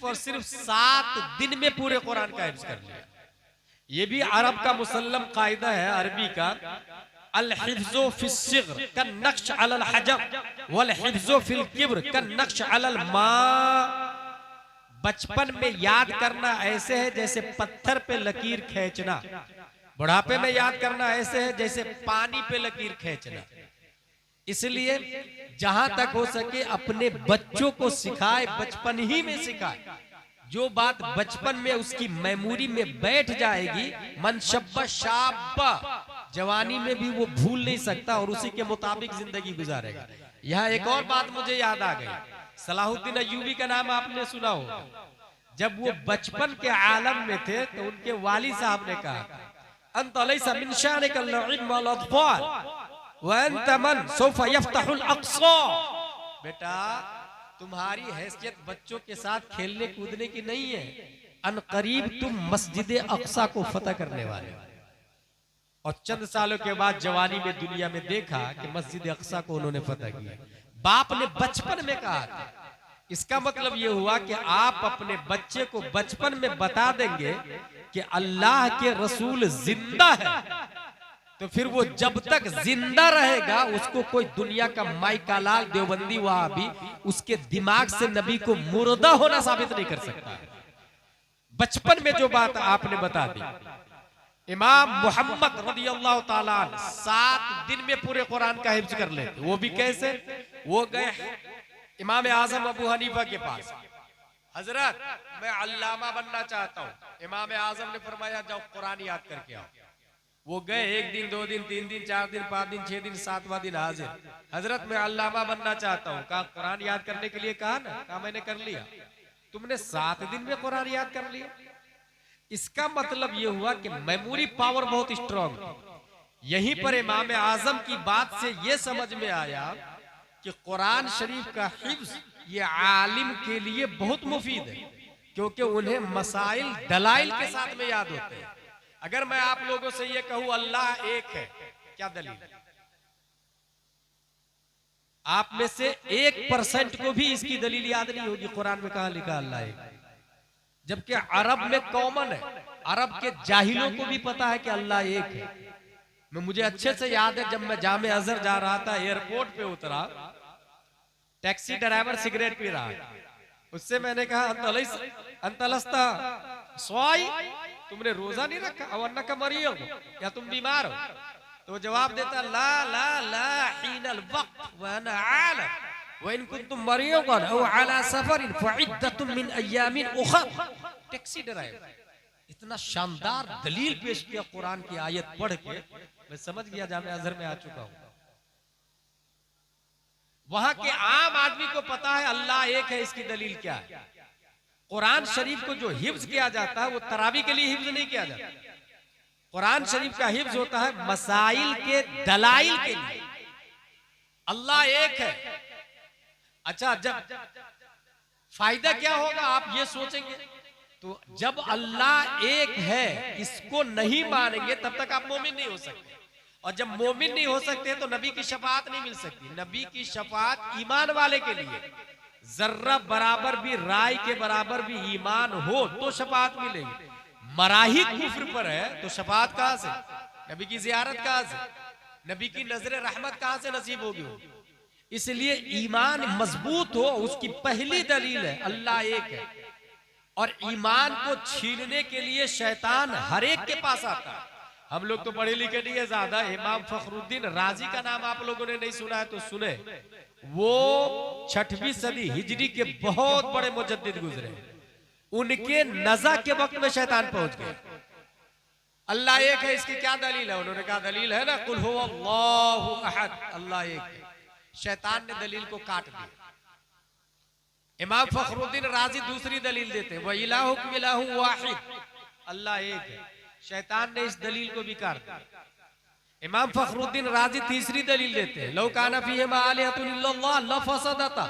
और सिर्फ 7 दिन में पूरे कुरान का हिफ्ज कर लिया। ये भी अरब का मुसल्लम कायदा है, अरबी का, अल हिफ्ज़ो फिस्सिग़्र कन नक्श अलल हजर वल हिफ्ज़ो फिल किब्र कन नक्श अलल मा। बचपन में याद करना ऐसे है जैसे पत्थर पे लकीर खींचना, बुढ़ापे में याद करना ऐसे है जैसे पानी पे लकीर खींचना। इसलिए जहां तक हो सके अपने बच्चों को सिखाए, बचपन ही में सिखाए। जो बात बचपन में उसकी मेमोरी में बैठ जाएगी, मनशब्बा शाब्बा, जवानी में भी वो भूल नहीं सकता और उसी के मुताबिक जिंदगी गुजारेगा। यहाँ एक और बात मुझे याद आ गई, सलाहुद्दीन अय्यूबी का नाम आपने सुना होगा। जब वो बचपन के आलम में थे तो उनके वाली साहब ने कहा, अंत लैसा मिन शानिकल इल्म वल अत्फाल व अंत मन सौफ यफ्तहुल अक़सा। बेटा, तुम्हारी हैसियत बच्चों के साथ खेलने कूदने की नहीं है, अनकरीब तुम मस्जिद अक़सा को फतह करने वाले। और चंद सालों के बाद जवानी में दुनिया में देखा कि मस्जिद अक़सा को उन्होंने फतह किया। बाप ने बचपन में कहा था। इसका मतलब यह हुआ कि आप अपने बच्चे को बचपन में बता देंगे कि अल्लाह के रसूल जिंदा है, तो फिर वो जब तक जिंदा रहेगा उसको कोई दुनिया का माइकालाल देवबंदी वहाबी उसके दिमाग से नबी को मुर्दा होना साबित नहीं कर सकता। बचपन में जो बात आपने बता दी, इमाम मोहम्मद रज़ियल्लाहु ताला 7 दिन में पूरे कुरान का हिफ्ज कर लेते। वो भी कैसे? वो गए इमाम आजम अबू हनीफा के पास, हजरत मैं अल्लामा बनना चाहता हूँ। इमाम आजम ने फरमाया जाओ कुरान याद करके आओ। वो गए, 1 दिन 2 दिन 3 दिन 4 दिन 5 दिन 6 दिन 7वां दिन हाजिर, हजरत मैं अल्लामा बनना चाहता हूँ। कहा कुरान याद करने के लिए कहा ना, कहा मैंने कर लिया। तुमने 7 दिन में कुरान याद कर लिया। इसका मतलब यह हुआ कि मेमोरी पावर बहुत स्ट्रांग थी। यहीं पर इमाम आजम की बात से यह समझ में आया कि कुरान शरीफ का हिफ्ज ये आलिम के लिए बहुत मुफीद है, क्योंकि उन्हें मसाइल दलाइल के साथ में याद होते हैं। अगर मैं आप लोगों से ये कहूं अल्लाह एक है, क्या दलील? आप में से 1% को भी इसकी दलील याद नहीं होगी कुरान में कहां लिखा अल्लाह एक, जबकि अरब में कॉमन है। अरब के जाहिलों को भी पता है कि अल्लाह एक है। मुझे अच्छे से याद है, जब मैं जामे अजहर जा रहा था, एयरपोर्ट पे उतरा, टैक्सी ड्राइवर सिगरेट पी रहा है। उससे मैंने कहा अंतलस्ता स्वाई, तुमने रोजा नहीं रखा, अवन्ना का मरियो या तुम बीमार हो? तो वो जवाब देता ला ला ला हीनल वक्त व अना आलम व इन कुंतुम मरियन औ अला सफरिन फइद्दतुम मिन अय्यामिन उखर। टैक्सी ड्राइवर इतना शानदार दलील पेश किया कुरान की आयत पढ़ के, मैं समझ गया जामे अजहर में आ चुका हूं। वहां के आम आदमी को पता है अल्लाह एक है। इसकी दलील क्या है? कुरान शरीफ को जो हिफ्ज किया जाता है वो तरावी के लिए हिफ्ज नहीं किया जाता। कुरान शरीफ का हिफ्ज होता है मसाइल के दलाइल के लिए। अल्लाह एक है। अच्छा, जब फायदा क्या होगा आप ये सोचेंगे, तो जब अल्लाह एक है इसको नहीं मानेंगे तब तक आप मोमिन नहीं हो सकते, और जब मोमिन नहीं हो सकते तो नबी की शफाअत नहीं मिल सकती। नबी की शफाअत ईमान वाले के लिए, जर्रा बराबर भी, राय के बराबर भी ईमान हो तो शफाअत मिलेगी। मराही कुफ्र पर है तो शफाअत कहां से? नबी की जियारत कहां से? नबी की नजर रहमत कहां से नसीब होगी? इसलिए ईमान मजबूत हो उसकी पहली दलील है अल्लाह एक है। और ईमान को छीनने के लिए शैतान हर एक के पास आता है। हम लोग तो पढ़े लिखे नहीं है ज्यादा। इमाम फखरुद्दीन राजी का नाम आप लोगों ने नहीं सुना है तो सुने। वो 6वीं सदी हिजरी के बहुत बड़े मुजद्दिद गुजरे। उनके नज़ा के वक्त में शैतान पहुंच गए। अल्लाह एक है इसकी क्या दलील है? उन्होंने कहा दलील है ना कुल हुवल्लाहु अहद, अल्लाह एक है। शैतान ने दलील को काट दिया। इमाम फखरुद्दीन राजी दूसरी दलील देते, वह इलाहुकुम इलाहुन वाहिद, अल्लाह एक है। शैतान ने इस दलील को भी काट दिया। इमाम फखरुद्दीन राजी तीसरी दलील देते हैं, लौ काना फीहिमा आलिहतुन इल्लल्लाह लफसदता।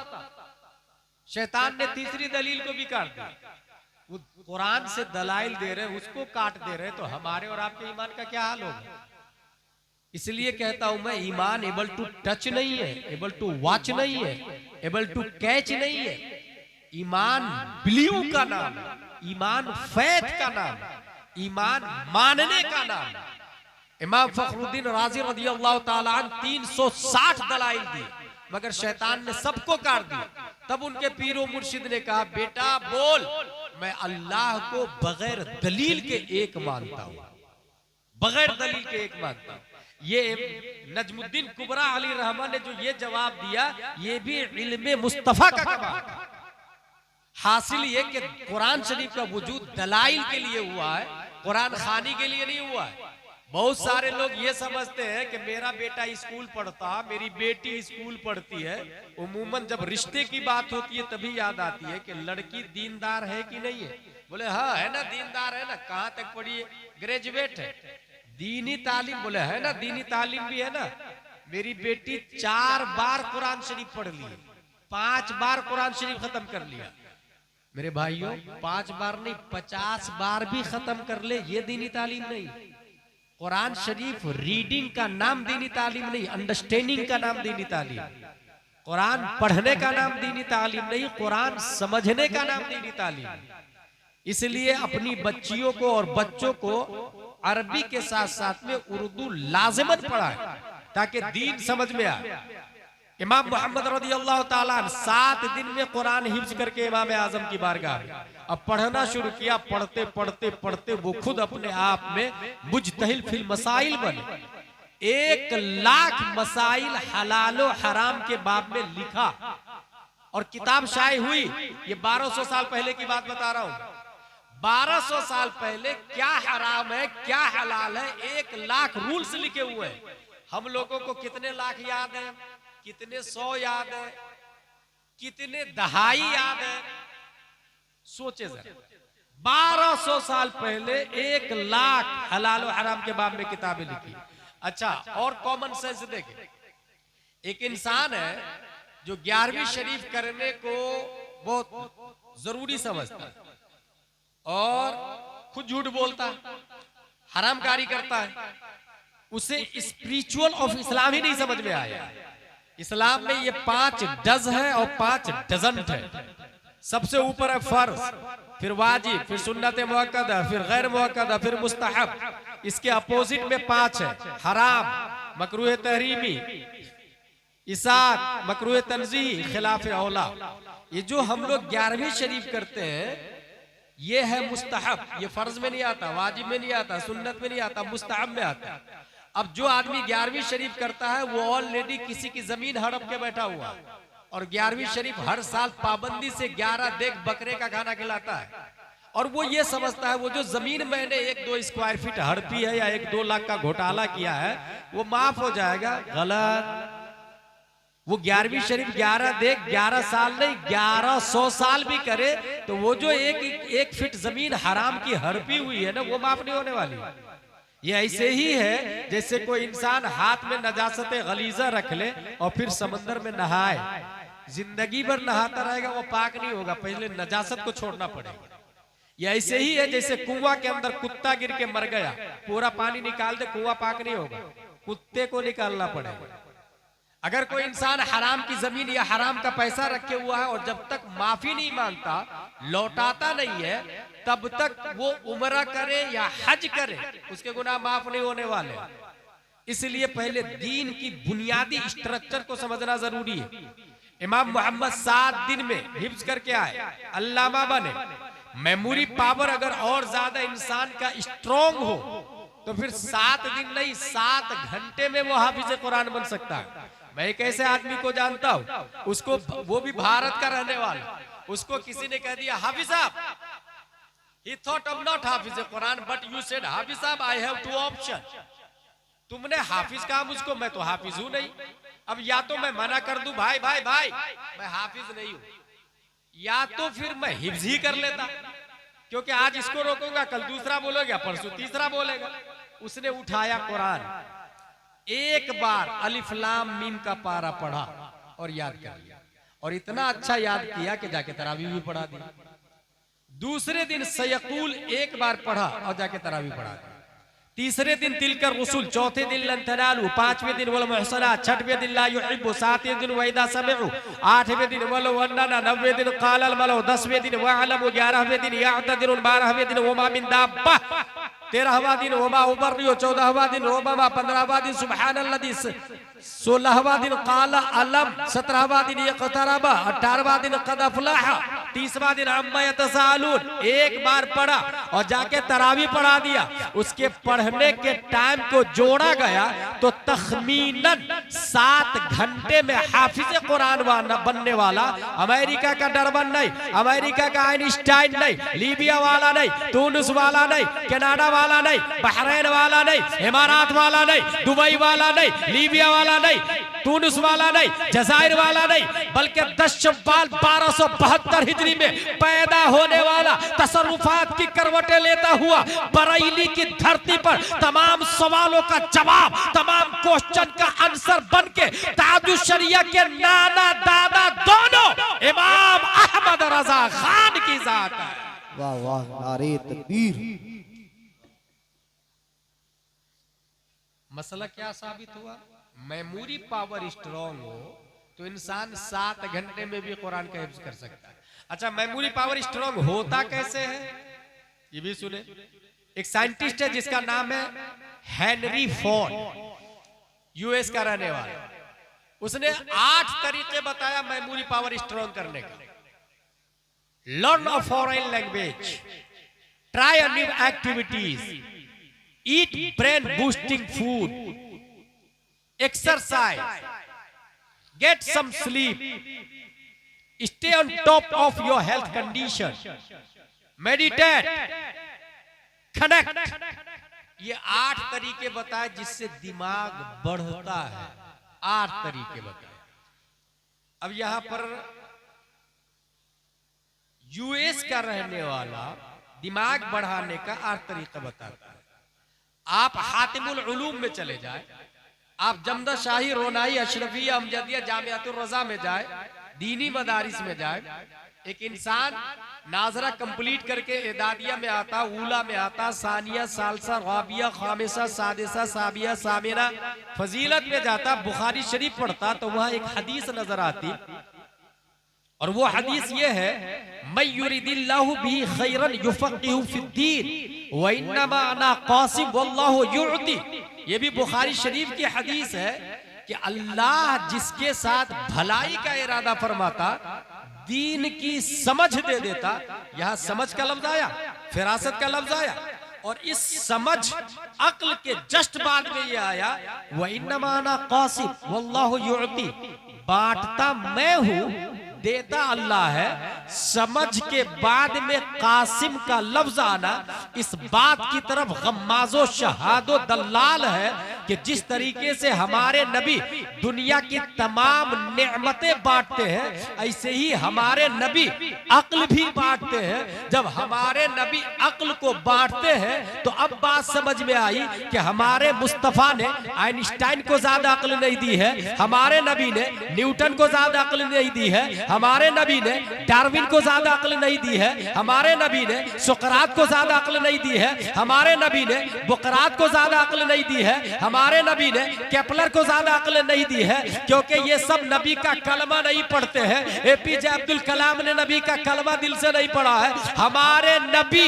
शैतान ने तीसरी दलील को भी काट दिया। वो कुरान से दलाइल दे रहे, उसको काट दे रहे, तो हमारे और आपके ईमान का क्या हाल होगा? इसलिए कहता हूं मैं, ईमान एबल टू टच नहीं है, एबल टू वॉच नहीं है, एबल टू कैच नहीं है। ईमान बिलीव का नाम, ईमान फैथ का नाम, ईमान मानने का नाम। इमाम फखरुद्दीन राजी रज़ियल्लाहु ताला अन्हु 360 दलाइल दिए, मगर शैतान ने सबको काट दिया। तब उनके पीरो मुर्शिद ने कहा, बेटा बोल, मैं अल्लाह को बगैर दलील के एक मानता हूं, बगैर दलील के एक मानता हूं। ये नजमुद्दीन कुबरा अली रहमान ने जो ये जवाब दिया, ये भी इल्मे मुस्तफा का कमाल। हासिल ये कि कुरान शरीफ का वजूद दलाइल के लिए हुआ है, कुरान खानी के लिए नहीं हुआ है। बहुत सारे लोग ये समझते हैं कि मेरा बेटा स्कूल पढ़ता, मेरी बेटी स्कूल पढ़ती है। उमूमन जब रिश्ते की बात होती है तभी याद आती है कि लड़की दीनदार है कि नहीं है। बोले हाँ है ना, दीनदार है ना, कहाँ तक पढ़ी है, ग्रेजुएट है। दीनी तालीम, बोले है ना, दीनी तालीम भी है ना। मेरी बेटी 4 बार कुरान शरीफ पढ़ ली, 5 बार कुरान शरीफ खत्म कर लिया। मेरे भाइयों 5 बार नहीं 50 बार भी खत्म कर ले, ये दीनी तालीम नहीं। कुरान शरीफ रीडिंग का नाम दीनी तालीम नहीं, अंडरस्टैंडिंग का नाम दीनी तालीम। कुरान पढ़ने का नाम दीनी तालीम नहीं, कुरान समझने का नाम दीनी तालीम। इसलिए अपनी बच्चियों को और बच्चों को अरबी के साथ साथ में उर्दू लाजिमत पढ़ाएं ताकि दीन समझ में आए। इमाम मोहम्मद रज़ियल्लाहु ताला अन्हु 7 दिन में कुरान हिफ्ज करके इमाम आजम की बारगाह में अब पढ़ना शुरू किया। पढ़ते पढ़ते पढ़ते वो खुद अपने आप में मुजतहिल फिल मसाइल बने। 1 लाख मसाइल हलालो हराम के बाब में लिखा और किताब शाये हुई। ये 1200 साल पहले की बात बता रहा हूं। 1200 साल पहले क्या हराम है क्या हलाल है 1 लाख रूल्स लिखे हुए हैं। हम लोगों को कितने लाख याद है, कितने 100 याद है, कितने दहाई याद है, सोचे जरा। 1200 साल पहले 1 लाख हलाल और हराम के बाब में किताबें लिखी। अच्छा, और कॉमन सेंस देखें, एक इंसान है जो 11वीं शरीफ करने को बहुत जरूरी समझता है और खुद झूठ बोलता है, हरामकारी करता है, उसे स्पिरिचुअल ऑफ इस्लाम ही नहीं समझ में आया। इस्लाम में ये 5 डज है और 5 डजंट है। सबसे ऊपर है फर्ज, फिर वाजिब, फिर सुन्नत मुअक्कदा, फिर गैर मुअक्कदा, फिर मुस्तहब। इसके अपोजिट में 5 है, हराम, मकरूह तहरीमी, इसात, मकरूह तंज़ीह, खिलाफ औला। ये जो हम लोग 11वीं शरीफ करते हैं ये है मुस्तहब। ये फर्ज में नहीं आता, वाजिब में नहीं आता, सुन्नत में नहीं आता, मुस्तहब में आता। अब जो आदमी 11वीं शरीफ करता है वो ऑलरेडी किसी की जमीन हड़प के बैठा हुआ, और 11वीं शरीफ हर साल पाबंदी से 11 देख बकरे का खाना खिलाता है। और वो ये समझता है वो जो जमीन मैंने 1-2 स्क्वायर फीट हड़पी है या 1-2 लाख का घोटाला किया है वो माफ हो जाएगा। गलत। वो 11वीं शरीफ 11 देख 11 साल नहीं 1100 साल भी करे तो वो जो एक फीट जमीन हराम की हड़पी हुई है ना वो माफ नहीं होने वाली। ये ऐसे ही है जैसे कोई इंसान हाथ में नजासत गलीजा रख ले और फिर समंदर में नहाए, जिंदगी भर नहाता रहेगा वो पाक नहीं होगा, पहले नजासत को छोड़ना पड़ेगा। ये ऐसे ही है जैसे कुआं के अंदर कुत्ता गिर के मर गया, पूरा पानी निकाल दे कुआं पाक नहीं होगा, कुत्ते को निकालना पड़ेगा। अगर कोई इंसान हराम की जमीन या हराम का पैसा रखे हुआ है और जब तक माफी नहीं मांगता, लौटाता नहीं है, तब तक वो उम्रा करे या हज करे उसके गुनाह माफ नहीं होने वाले। इसलिए पहले दीन की बुनियादी स्ट्रक्चर को समझना जरूरी है। इमाम मोहम्मद 7 दिन में हिफ्ज करके आए, अल्लामा बने। मेमोरी पावर अगर और ज्यादा इंसान का स्ट्रॉन्ग हो तो फिर 7 दिन नहीं 7 घंटे में वो हाफिज कुरान बन सकता है। मैं एक ऐसे आदमी को जानता हूं, उसको, वो भी भारत का रहने वाला, उसको किसी ने कह दिया हाफिज साहब, he thought of not Hafiz Quran but you said हाफिज साहब I have 2 option। तुमने हाफिज कहा मुझको, मैं तो हाफिज हूं नहीं। अब या तो मैं मना कर दूं भाई भाई भाई मैं हाफिज नहीं हूं, या तो फिर मैं हिफ्ज ही कर लेता, क्योंकि आज इसको रोकूंगा कल दूसरा बोलेगा, परसों तीसरा बोलेगा। उसने उठाया कुरान, एक बार अलिफ लाम मीम का पारा पढ़ा और याद कर लिया, और इतना अच्छा याद किया कि जाके तरावी भी पढ़ा दी। दूसरे दिन सयकूल एक बार पढ़ा और जाके तरावी पढ़ा दी। तीसरे दिन तिलकर रसूल, चौथे दिन लन तनालू, पांचवें दिन वल मुहसना, छठवें दिन ला युहिब्बु, सातवें दिन वैदा समिउ, आठवें दिन वल वन्ना, नौवें दिन कालल मलो, 10वें दिन वअलमु, 11वें दिन यातदिरुन, 12वें दिन वमा मिन दाब्बा, 13वां दिन वमा उबर्रियो, 14वां दिन रोबमा, 15वां दिन सुबहानल्लज़ी, 16वां दिन काला अलम, 17वां दिन इक़तरबा, 18वां दिन क़द अफ़लह, 30वां दिन अम्मा यतसालून। एक बार पढ़ा और जाके तरावी पढ़ा दिया। उसके पढ़ने के टाइम को जोड़ा गया तो तखमीनन 7 घंटे में हाफिज कुरान बनने वाला। अमेरिका का डरबन नहीं, अमेरिका का आइंस्टाइन नहीं, लीबिया वाला नहीं, तुनिस वाला नहीं, कनाडा वाला नहीं, बहरीन वाला नहीं, इमारात वाला नहीं, दुबई वाला नहीं, लीबिया वाला नहीं, तुनिस वाला नहीं, जजायर वाला नहीं, बल्कि 10 शव्वाल 1272 हिजरी में पैदा होने वाला, तसर्रुफात की करवटें लेता हुआ बरेली की धरती पर तमाम सवालों का जवाब, तमाम क्वेश्चन का आंसर बन के ताजुश शरिया के नाना दादा दोनों इमाम अहमद रजा खान की जात है। वाह वाह, नारे तकबीर। मसला क्या साबित हुआ? मेमोरी पावर स्ट्रॉन्ग हो तो इंसान 7 घंटे में भी कुरान का हिफ्ज कर सकता है। अच्छा, मेमोरी पावर स्ट्रॉन्ग होता कैसे है ये भी सुने। एक साइंटिस्ट है जिसका नाम है हेनरी फोर्ड, यूएस का रहने वाला। उसने 8 तरीके बताया मेमोरी पावर स्ट्रॉन्ग करने का। Learn a foreign language, try a new activities, eat brain boosting food, exercise, get some sleep, stay on top of your health condition, meditate, connect. ये 8 तरीके बताए जिससे दिमाग बढ़ता है। 8 तरीके बताए। अब यहां पर यूएस का रहने वाला दिमाग बढ़ाने का 8 तरीका बताता है। आप हातिमुल उलूम में चले जाए, आप जमदा शाही, रोनाई, अशरफिया, अमजदिया, जामियातुर रजा में जाए, दीनी मदारिस में जाए, एक इंसान नाजरा कंप्लीट करके एदादिया में आता, ऊला में आता, सानिया, सालसा, राबिया, खामिसा, सादिसा, साबिया, सामिना, फजीलत में जाता, बुखारी शरीफ पढ़ता तो वहां एक हदीस नजर आती और वो हदीस ये है, मैं युरिदिल्लाहु बिही खैरन युफक्किहु फिद्दीन व इन्नमा अना कासिम वल्लाहु युअती। ये भी बुखारी शरीफ की हदीस है कि अल्लाह जिसके साथ भलाई का इरादा फरमाता दीन की समझ दे देता। यहां समझ का लफ्ज आया, फिरासत का लफ्ज आया और इस समझ अक्ल के जस्ट बाद में ये आया, व इन्नमा अना कासिम वल्लाहु युअती। बांटता मैं हूं, देता अल्लाह है। समझ के बाद में कासिम का लफ्ज आना इस बात की तरफ गम्माजो शहादो दलाल है कि जिस तरीके से हमारे नबी दुनिया की तमाम नेमतें बांटते हैं, ऐसे ही हमारे नबी अक्ल भी बांटते हैं। जब हमारे नबी अक्ल को बांटते हैं तो अब बात समझ में आई कि हमारे मुस्तफा ने आइंस्टाइन को ज्यादा अक्ल नहीं दी है, हमारे नबी ने न्यूटन को ज्यादा अक्ल नहीं दी है, हमारे नबी ने डार्विन को ज्यादा अक्ल नहीं दी है, हमारे नबी ने सुकरात को ज्यादा अक्ल नहीं दी है, हमारे नबी ने बुकरात को ज्यादा अक्ल नहीं दी है, हमारे नबी ने केपलर को ज्यादा अक्ल नहीं दी है, क्योंकि ये सब नबी का कलमा नहीं पढ़ते हैं। एपीजे अब्दुल कलाम ने नबी का कलमा दिल से नहीं पढ़ा है। हमारे नबी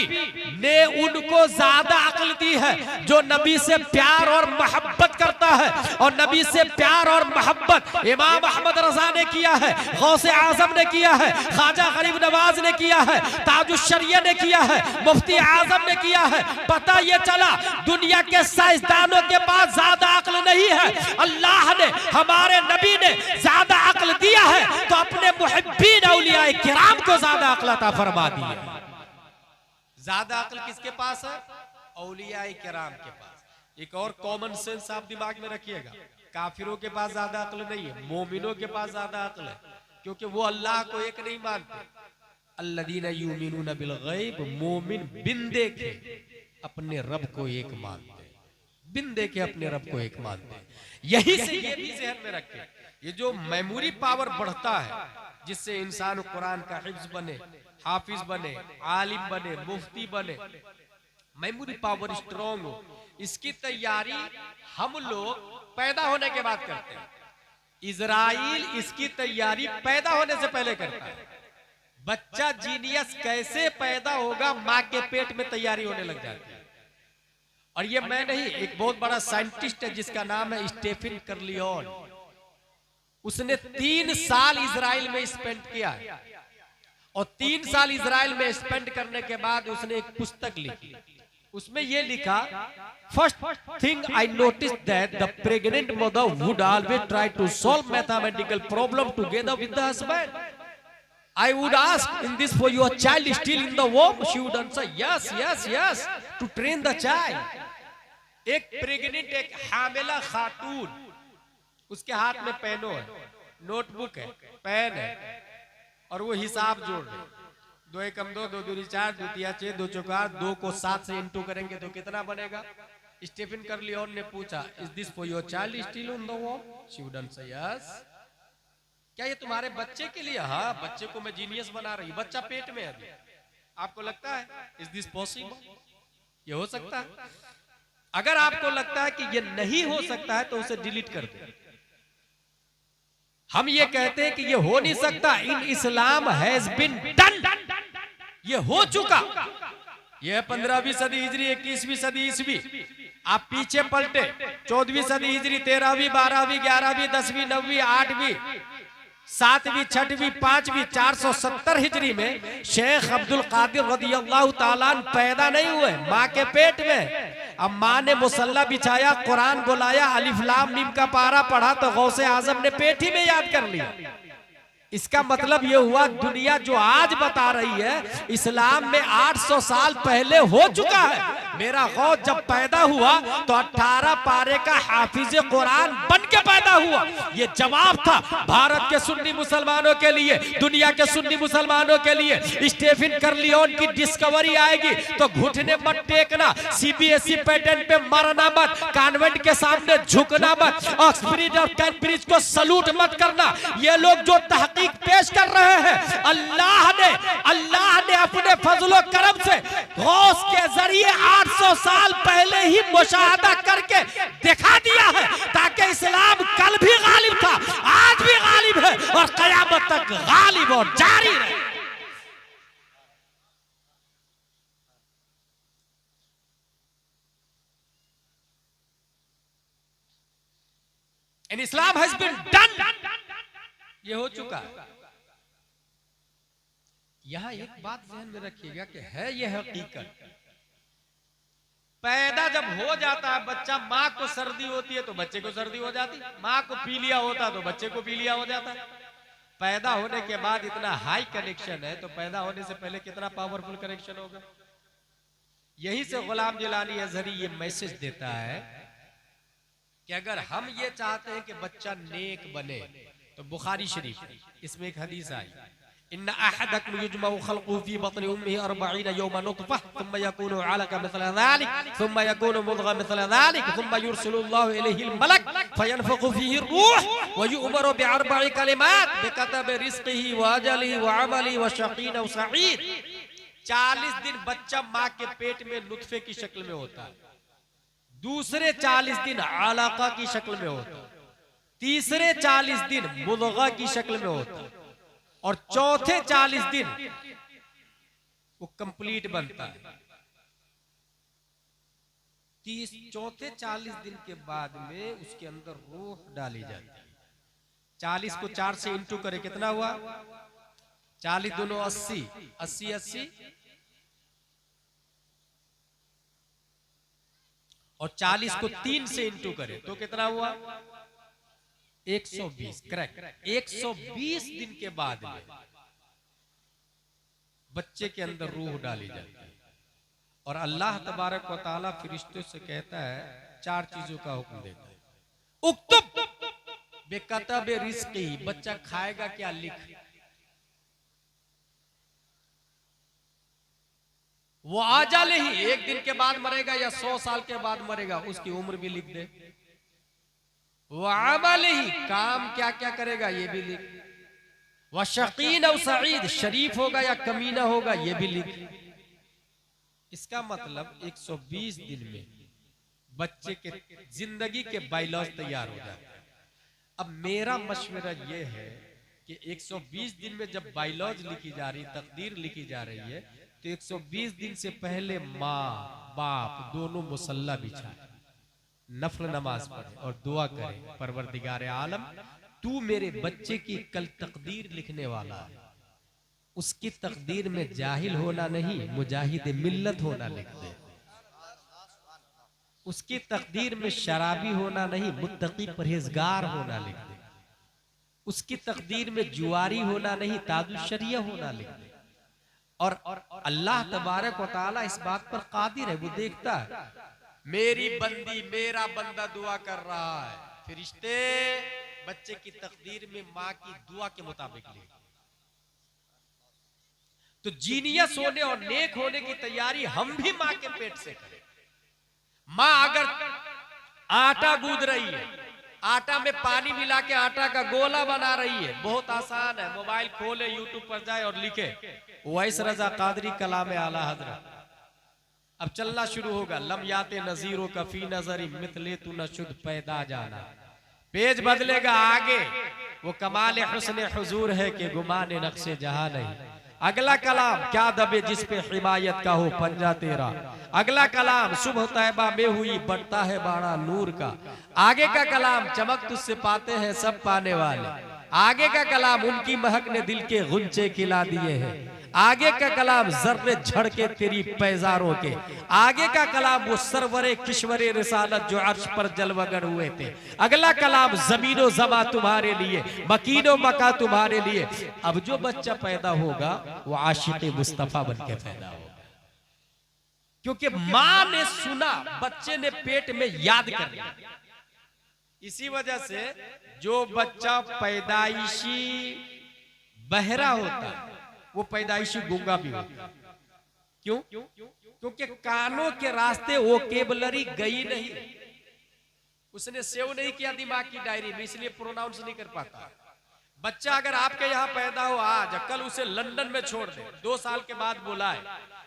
ने उनको ज्यादा अक्ल दी है जो नबी से प्यार और मोहब्बत करता है, और नबी से प्यार और मोहब्बत इमाम अहमद रजा ने किया है, गौसे आजम ने किया है, ख्वाजा गरीब नवाज ने किया है, ताजुश शरिया ने किया है, मुफ्ती आजम ने किया है। पता ये चला दुनिया के साइंसदानों के पास ज्यादा अक्ल नहीं है, अल्लाह ने हमारे नबी ने ज्यादा अक्ल दिया है तो अपने मुहिब्बीन औलियाए किराम को ज्यादा अक्ल अता फरमा दी है। ज्यादा अक्ल किसके पास है? औलियाए किराम के पास। एक और कॉमन सेंस आप दिमाग में रखिएगा, काफिरों के पास ज्यादा अक्ल नहीं है, मोमिनों के पास ज्यादा अक्ल है, क्योंकि वो अल्लाह को एक नहीं मानते। अल्लदीना युमिनूना बिल गैब, मोमिन बिन देखे अपने रब को एक मानते, बिन देखे अपने रब को एक मानते। यही से ये भी ज़हन में रखें, ये जो मेमोरी पावर बढ़ता है जिससे इंसान कुरान का हिफ्ज बने, हाफिज बने, आलिम बने, मुफ्ती बने, मेमोरी पावर स्ट्रांग हो, इसकी तैयारी हम लोग पैदा होने के बाद करते हैं। इजराइल इसकी तैयारी पैदा होने से पहले करता है। बच्चा जीनियस कैसे पैदा होगा, मां के पेट में तैयारी होने लग जाती है। और ये मैं नहीं, एक बहुत बड़ा साइंटिस्ट है जिसका नाम है स्टेफन कर्लियोन। उसने 3 साल इजराइल में स्पेंड किया है और 3 साल इजराइल में स्पेंड करने के बाद उसने एक पुस्तक लिखी। उसमें यह लिखा, first thing I notice that the pregnant mother would always try to solve mathematical problem together with the husband. I would ask, in this for your child is still in the womb? She would answer, yes, yes, yes, to train the child. एक pregnant, एक हामिला खातून, उसके हाथ में पेनो है, notebook है, pen है और वो हिसाब जोड़ रहे। 2 एकम 2, 2 दूनी 4, 2 तिया 6, 2 चौका 2 को 7 से इंटू करेंगे तो कितना बनेगा? स्टीफन कर्लियोन ने पूछा, is this for your child still in the womb? She would answer yes. क्या ये तुम्हारे बच्चे के लिए? हाँ, बच्चे को मैं जीनियस बना रही, बच्चा पेट में है अभी। आपको लगता है इज दिस पॉसिबल? ये हो सकता है? अगर आपको लगता है कि ये नहीं हो सकता है तो उसे डिलीट कर दो। हम ये कहते हैं कि ये हो नहीं सकता। इन इस्लाम हैज बीन डन, ये हो चुका। ये 15वीं सदी हिजरी, 21वीं सदी ईसवी। आप पीछे पलटे, 14वीं सदी हिजरी, 13वीं, 12वीं, 11वीं, 10वीं, 9वीं, 8वीं, 7वीं, 6वीं, 5वीं, 470 हिजरी में शेख अब्दुल कादिर रदियल्लाहु ताला अन्हु पैदा नहीं हुए, माँ के पेट में। अब माँ ने मुसल्ला बिछाया, कुरान बुलाया, अलिफ लाम मीम का पारा पढ़ा तो गौसे आजम ने पेट ही में याद कर लिया। इसका मतलब यह हुआ, दुनिया जो आज बता रही है इस्लाम में 800 साल पहले हो चुका है। मेरा गौस जब पैदा हुआ तो 18 पारे का हाफिज कुरान बन के पैदा हुआ। यह जवाब था भारत के सुन्नी मुसलमानों के लिए, दुनिया के सुन्नी मुसलमानों के लिए। स्टीफन कर्लियोन की डिस्कवरी आएगी तो घुटने मत टेकना, सीबीएसई पैटर्न पे मरना मत, कॉन्वेंट के सामने झुकना मत, ऑक्सफोर्ड और कैम्ब्रिज को सलूट मत करना। ये लोग जो तहकीक पेश कर रहे हैं, अल्लाह ने अपने फजलो करम से गौस के जरिए 800 साल पहले ही मुशाहदा करके दिखा दिया है, ताकि इस्लाम कल भी गालिब था, आज भी गालिब है और कयामत तक गालिब और जारी रहे। And Islam has been done. ये हो चुका है। यहां एक बात ध्यान में रखिएगा कि है यह हकीकत, पैदा जब हो जाता है बच्चा, माँ को सर्दी होती है तो बच्चे को सर्दी हो जाती, माँ को पीलिया होता तो बच्चे को पीलिया हो जाता। पैदा होने के बाद इतना हाई कनेक्शन है तो पैदा होने से पहले कितना पावरफुल कनेक्शन होगा। यही से गुलाम जिलानी अजहरी ये मैसेज देता है कि अगर हम ये चाहते हैं कि बच्चा नेक बने तो बुखारी शरीफ इसमें एक हदीस आई, इन्ना अहदकुम युजमउ खल्क़ुहु फी बत्नि उम्मिही 40 यौमन नुतफ़ा थुम्मा यकूनु अलक़ा मिस्ल ज़ालिक थुम्मा यकूनु मुद्ग़ा मिस्ल ज़ालिक थुम्मा युरसिलुल्लाहु इलैहिल मलक फयनफ़ख़ु फ़ीहि रूह व यु'मरु बिअरबइ कलिमात बिकतबि रिज़्क़िही व अजलिही व अमलिही व शक़ीन अव सईद। 40 दिन बच्चा माँ के पेट में नुतफ़े की शक्ल में होता है, दूसरे 40 दिन अलक़ा की शक्ल में होता है, तीसरे 40 दिन मुद्ग़ा की शक्ल में होता है और चौथे 40 दिन वो कंप्लीट बनता है। चौथे 40 दिन के बाद में उसके अंदर रूह डाली जाती है। 40 को 4 से इंटू करे कितना हुआ? 40 दोनों 80, 80 80 और 40 को 3 से इंटू करे तो कितना हुआ? 120। करेक्ट। 120 दिन के बाद में बच्चे के अंदर रूह डाली जाती है और अल्लाह तबारक व तआला फरिश्तों से कहता है, 4 चीजों का हुक्म देता है। उक्तुब बेकतब रिज़्क़ी, बच्चा खाएगा क्या लिख। वो आजाले ही, 1 दिन के बाद मरेगा या 100 साल के बाद मरेगा, उसकी उम्र भी लिख दे। वो अमल ही, काम क्या क्या करेगा ये भी लिख। वह शकीन और सईद, शरीफ होगा या कमीना होगा ये भी लिख। इसका मतलब 120 दिन में बच्चे के जिंदगी के बायलॉज तैयार हो जाते हैं। अब मेरा मशवरा यह है कि 120 दिन में जब बायलॉज लिखी जा रही, तकदीर लिखी जा रही है, तो 120 दिन से पहले माँ बाप दोनों मुसल्ला बिछाए, नफल नमाज पढ़े और दुआ करे, परवरदिगार आलम तू मेरे बच्चे की कल तकदीर लिखने वाला है, उसकी तकदीर में जाहिल होना नहीं, मुजाहिद मिल्लत होना लिख दे। उसकी तकदीर में शराबी होना नहीं, मुत्तकी परहेजगार होना लिख दे। उसकी तकदीर में जुआरी होना नहीं, तादुशरिया होना लिख दे। और अल्लाह तबारक व तआला इस बात पर कादिर है, वो देखता है। मेरी बंदी, मेरा बंदा दुआ कर रहा है, फरिश्ते बच्चे की तकदीर में माँ की दुआ के मुताबिक लिख। तो जीनियस होने और नेक होने की तैयारी हम भी माँ के पेट से करें। माँ अगर आटा गूंद रही है, आटा में पानी मिला के आटा का गोला बना रही है, बहुत आसान है, मोबाइल खोले, यूट्यूब पर जाए और लिखे वैस रजा कादरी कलाम आला हजरत। अब चलना शुरू होगा, लम याते नजीरों का फी नजरी मिथले तू न शुद्ध पैदा जाना। पेज बदलेगा आगे, वो कमाल हुस्न हुजूर है कि गुमाने नक्शे जहां नहीं। अगला कलाम क्या दबे जिस पे हिमायत का हो पंजा तेरा। अगला कलाम सुबह तैबा में हुई बढ़ता है बाड़ा नूर का। आगे का कलाम चमक तुझसे पाते हैं सब पाने वाले। आगे का कलाम उनकी महक ने दिल के गुंचे खिला दिए हैं। आगे का कलाम जर्रे झड़के तेरी पैजारों के। आगे का कलाम वो सरवरे किश्वरे रिसालत जो अर्श पर जलवगर हुए थे। अगला कलाम जमीनो जमा तुम्हारे लिए, मकीनो मका तुम्हारे लिए। अब जो बच्चा पैदा होगा वो आशिक़े मुस्तफा बन के पैदा होगा, क्योंकि माँ ने सुना, बच्चे ने पेट में याद कर लिया। इसी वजह से जो बच्चा पैदाइशी बहरा होता है वो पैदाइशी गूंगा भी होता है। क्यों? क्योंकि कानों के रास्ते वोकेबलरी गई नहीं, उसने सेव नहीं किया दिमाग की डायरी में, इसलिए प्रोनाउंस नहीं कर पाता। बच्चा अगर आपके यहाँ पैदा हो आज, कल उसे लंदन में छोड़ दे, 2 साल के बाद बुलाए,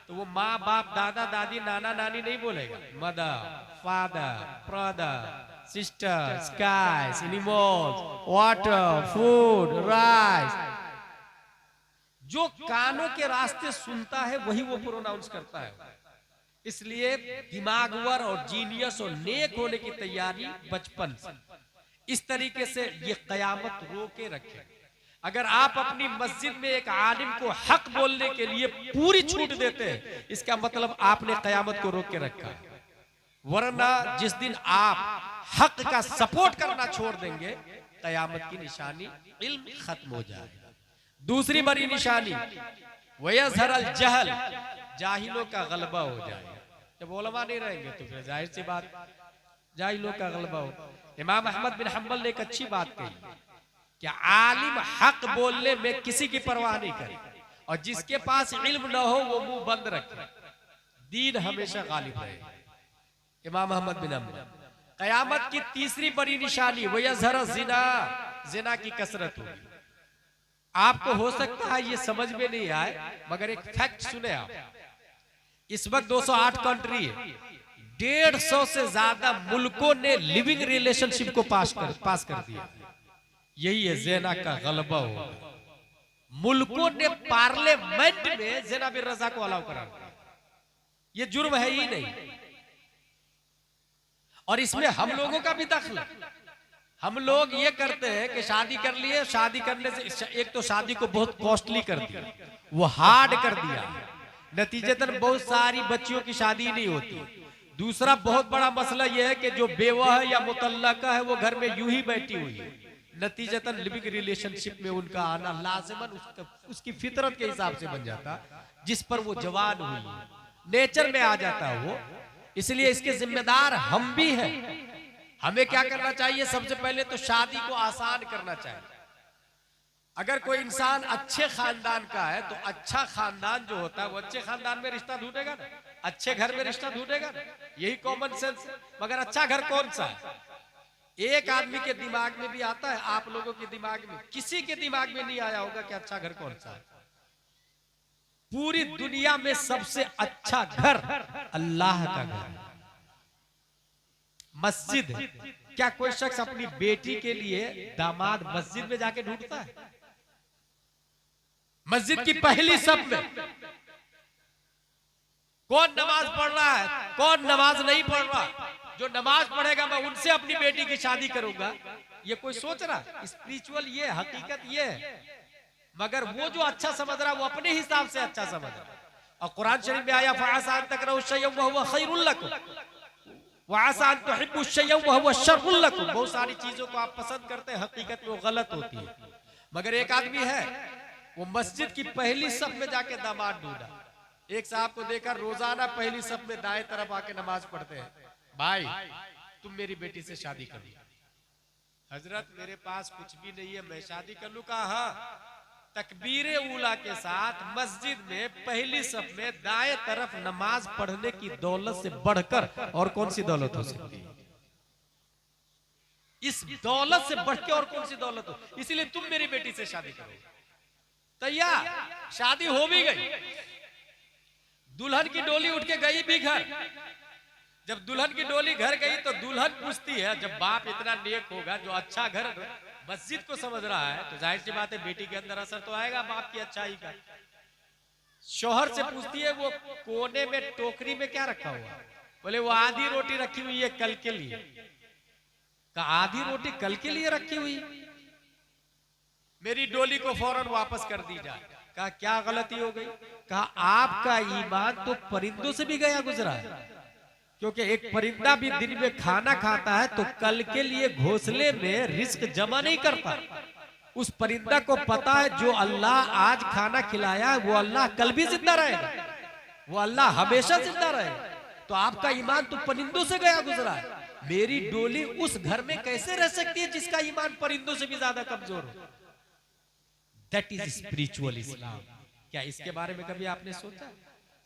तो वो माँ बाप दादा दादी नाना नानी नहीं बोलेगा, mother father brother sister skies animals water food rice. जो कानों के रास्ते सुनता है वही वो प्रोनाउंस करता है। इसलिए दिमागवर और जीनियस और नेक होने की तैयारी बचपन से, इस तरीके से ये कयामत रोके रखे। अगर आप अपनी मस्जिद में एक आलिम को हक बोलने के लिए पूरी छूट देते हैं, इसका मतलब आपने कयामत को रोक के रखा है। वरना जिस दिन आप हक का सपोर्ट करना छोड़ देंगे, कयामत की निशानी इल्म खत्म हो जाएगा। दूसरी बड़ी निशानी वयज़हरल जहल, जाहिलों का गलबा हो जाएगा। जब उलमा नहीं रहेंगे तो फिर जाहिर सी बात जाहिलों का गलबा हो। इमाम अहमद बिन हंबल ने एक अच्छी बात कही कि आलिम हक बोलने में किसी की परवाह नहीं करे, और जिसके पास इल्म न हो वो मुंह बंद रखे, दीन हमेशा गालिब रहे। इमाम अहमद बिन हंबल। कयामत की तीसरी बड़ी निशानी वयज़हर ज़िना, ज़िना की कसरत होगी। आपको हो सकता है ये समझ में नहीं आए, मगर एक फैक्ट सुने आप। इस वक्त 208 कंट्री है, 150 से ज्यादा मुल्कों ने लिविंग रिलेशनशिप को पास कर दिया। यही है ज़िना का गलबा हो। मुल्कों ने पार्लियामेंट में ज़िना बिन रज़ा को अलाउ करा दिया। ये जुर्म है ही नहीं, और इसमें हम लोगों का भी दखल है। हम लोग ये करते हैं कि शादी कर लिए, शादी करने से एक तो शादी को बहुत कॉस्टली कर दिया, वो हार्ड कर दिया, नतीजतन बहुत सारी बच्चियों की शादी नहीं होती। दूसरा बहुत बड़ा मसला यह है कि जो बेवा है या मुतल्लका है वो घर में यूं ही बैठी हुई है, नतीजतन लिविंग रिलेशनशिप में उनका आना लाजिमन उसकी फितरत के हिसाब से बन जाता, जिस पर वो जवान हुई नेचर में आ जाता है वो। इसलिए इसके जिम्मेदार हम भी हैं। हमें क्या करना चाहिए? सबसे पहले तो शादी को आसान करना चाहिए। अगर कोई इंसान अच्छे खानदान का है तो अच्छा खानदान जो होता है वो अच्छे खानदान में रिश्ता ढूंढेगा ना, अच्छे घर में रिश्ता ढूंढेगा ना, यही कॉमन सेंस। मगर अच्छा घर कौन सा है? एक आदमी के दिमाग में भी आता है, आप लोगों के दिमाग में, किसी के दिमाग में नहीं आया होगा कि अच्छा घर कौन सा है। पूरी दुनिया में सबसे अच्छा घर अल्लाह का घर है, मस्जिद है। क्या कोई शख्स अपनी बेटी के लिए दामाद मस्जिद में जाके ढूंढता है? मस्जिद की पहली सफ में कौन नमाज पढ़ रहा है, कौन नमाज नहीं पढ़ रहा? जो नमाज पढ़ेगा मैं उनसे अपनी बेटी की शादी करूंगा, ये कोई सोच रहा? स्पिरिचुअल ये हकीकत ये है। मगर वो जो अच्छा समझ रहा है वो अपने हिसाब से अच्छा समझ रहा है। और कुरान शरीफ में आया फ़असान तकरहु शयअन व हुवा खैरुल लकुम व असा अन तुहिब्बु शयअन व हुवा शर्रुल लकुम। बहुत सारी चीजों को आप पसंद करते हैं, हकीकत में वो गलत होती है। मगर एक आदमी है, वो मस्जिद की पहली सफ में जाके दामाद ढूंढा। एक साहब को देखा रोजाना पहली सफ में दाएं तरफ आके नमाज पढ़ते हैं। भाई तुम मेरी बेटी से शादी कर लो। हजरत मेरे पास कुछ भी नहीं है, मैं शादी कर लूं? कहा हाँ। तकबीरे उला के साथ मस्जिद में पहली सफ में दाएं तरफ नमाज पढ़ने की दौलत से बढ़कर और कौन सी दौलत हो सकती है? इस दौलत से बढ़ के और कौन सी दौलत हो? इसीलिए तुम मेरी बेटी से शादी करो। तैयार, शादी हो भी गई। दुल्हन की डोली उठ के गई भी घर। जब दुल्हन की डोली घर गई तो दुल्हन पूछती है, जब बाप इतना नेक होगा, जो अच्छा घर मस्जिद को समझ रहा है, तो जाहिर सी बात है बेटी के अंदर असर तो आएगा बाप की अच्छाई का। शौहर से पूछती है वो कोने में टोकरी में क्या रखा हुआ? बोले वो आधी रोटी रखी हुई है कल के लिए। कहा आधी रोटी कल के लिए रखी हुई? मेरी डोली को फौरन वापस कर दी जाए। कहा क्या गलती हो गई? कहा आपका ईमान तो परिंदों से भी गया गुजरा है, क्योंकि एक परिंदा भी दिन में खाना खाता है तो कल के लिए घोंसले में रिस्क जमा नहीं करता। उस परिंदा को पता है जो अल्लाह आज खाना खिलाया है वो अल्लाह कल भी जिंदा रहेगा, वो अल्लाह हमेशा जिंदा रहेगा। तो आपका ईमान तो परिंदों से गया गुजरा है। मेरी डोली उस घर में कैसे रह सकती है जिसका ईमान परिंदों से भी ज्यादा कमजोर हो? दैट इज स्पिरिचुअल इस्लाम। क्या इसके बारे में कभी आपने सोचा?